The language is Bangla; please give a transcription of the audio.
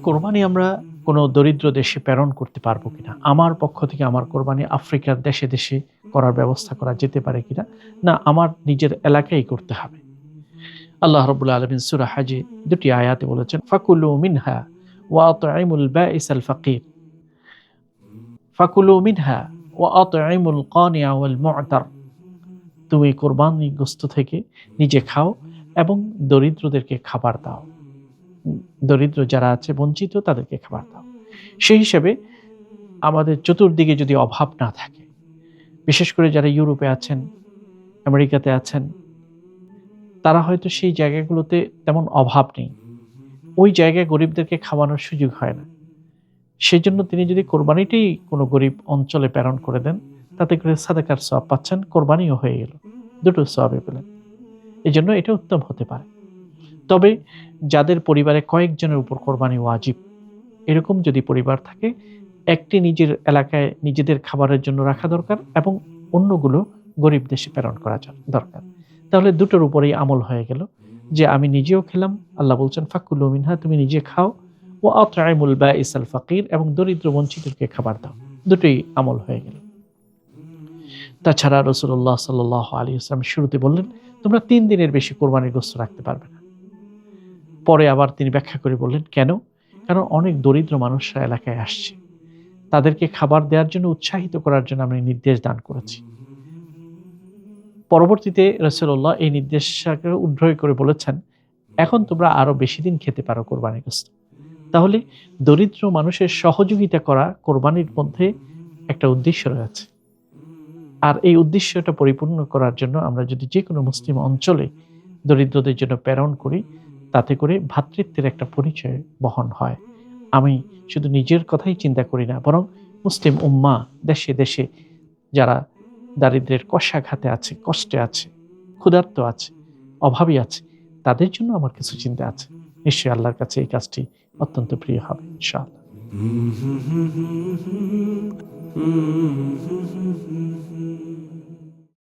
কোরবানি আমরা কোনো দরিদ্র দেশে প্রেরণ করতে পারবো কিনা, আমার পক্ষ থেকে আমার কোরবানি আফ্রিকার দেশে দেশে করার ব্যবস্থা করা যেতে পারে কিনা, না আমার নিজের এলাকায় করতে হবে। আল্লাহ রাব্বুল আলামিন সূরা হাজে দুটি আয়াতে বলেছেন, ফাকুলু মিনহা ওয়া আত'ইমুল বাঈসাল ফাকির, ফাকুলু মিনহা ওয়া আত'ইমুল কানি'a ওয়াল মু'তার। তুমি কোরবানি গোশত থেকে নিজে খাও এবং দরিদ্রদেরকে খাবার দাও। দরিদ্র যারা আছে বঞ্চিত তাদেরকে খাবার দাও। সেই হিসেবে আমাদের চতুর্দিকে যদি অভাব না থাকে, বিশেষ করে যারা ইউরোপে আছেন, আমেরিকাতে আছেন, তারা হয়তো সেই জায়গাগুলোতে তেমন অভাব নেই। ওই জায়গায় গরিবদেরকে খাওয়ানোর সুযোগ হয় না। সেজন্য তিনি যদি কোরবানিটাই কোনো গরিব অঞ্চলে প্রেরণ করে দেন, তাতে করে সাদাকার সওয়াব পাচ্ছেন, কোরবানিও হয়ে গেল। দুটো সওয়াবই পেলেন। এজন্য এটা উত্তম হতে পারে। তবে যাদের পরিবারে কয়েকজনের উপর কোরবানি ওয়াজিব, এরকম যদি পরিবার থাকে, একটি নিজের এলাকায় নিজেদের খাবারের জন্য রাখা দরকার এবং অন্যগুলো গরিব দেশে প্রেরণ করা দরকার। তাহলে দুটোর উপরেই আমল হয়ে গেল যে আমি নিজেও খেলাম, আল্লাহ বলছেন ফাকুলু মিনহা, তুমি নিজে খাও, ও আত'ইমুল বাঈসাল ফাকির, এবং দরিদ্র বঞ্চিতকে খাবার দাও। দুটোই আমল হয়ে গেল। তাছাড়া রাসূলুল্লাহ সাল্লাল্লাহু আলাইহি ওয়াসাল্লাম শুরুতে বললেন, তোমরা ৩ দিনের বেশি কোরবানির গোশত রাখতে পারবে না। পরে আবার তিনি ব্যাখ্যা করে বললেন, কেন? কারণ অনেক দরিদ্র মানুষরা এলাকায় আসছে। তাদেরকে খাবার দেওয়ার জন্য উৎসাহিত করার জন্য আমি নির্দেশ দান করেছি। পরবর্তীতে রাসূলুল্লাহ এই নির্দেশকে উদ্ধৃত করে বলেছেন, এখন তোমরা আরো বেশি দিন খেতে পারো কোরবানির গোশত। তাহলে দরিদ্র মানুষের সহযোগিতা করা কোরবানির মধ্যে একটা উদ্দেশ্য রয়েছে। আর এই উদ্দেশ্যটা পরিপূর্ণ করার জন্য আমরা যদি যেকোনো মুসলিম অঞ্চলে দরিদ্রদের জন্য প্রেরণ করি, তাতে করে ভ্রাতৃত্বের একটা পরিচয় বহন হয়। আমি শুধু নিজের কথাই চিন্তা করি না, বরং মুসলিম উম্মাহ দেশে দেশে যারা দারিদ্র্যের কষাঘাতে আছে, কষ্টে আছে, ক্ষুধার্ত আছে, অভাবী আছে, তাদের জন্য আমার কিছু চিন্তা আছে। নিশ্চয়ই আল্লাহর কাছে এই কাজটি অত্যন্ত প্রিয় হবে ইনশাআল্লাহ।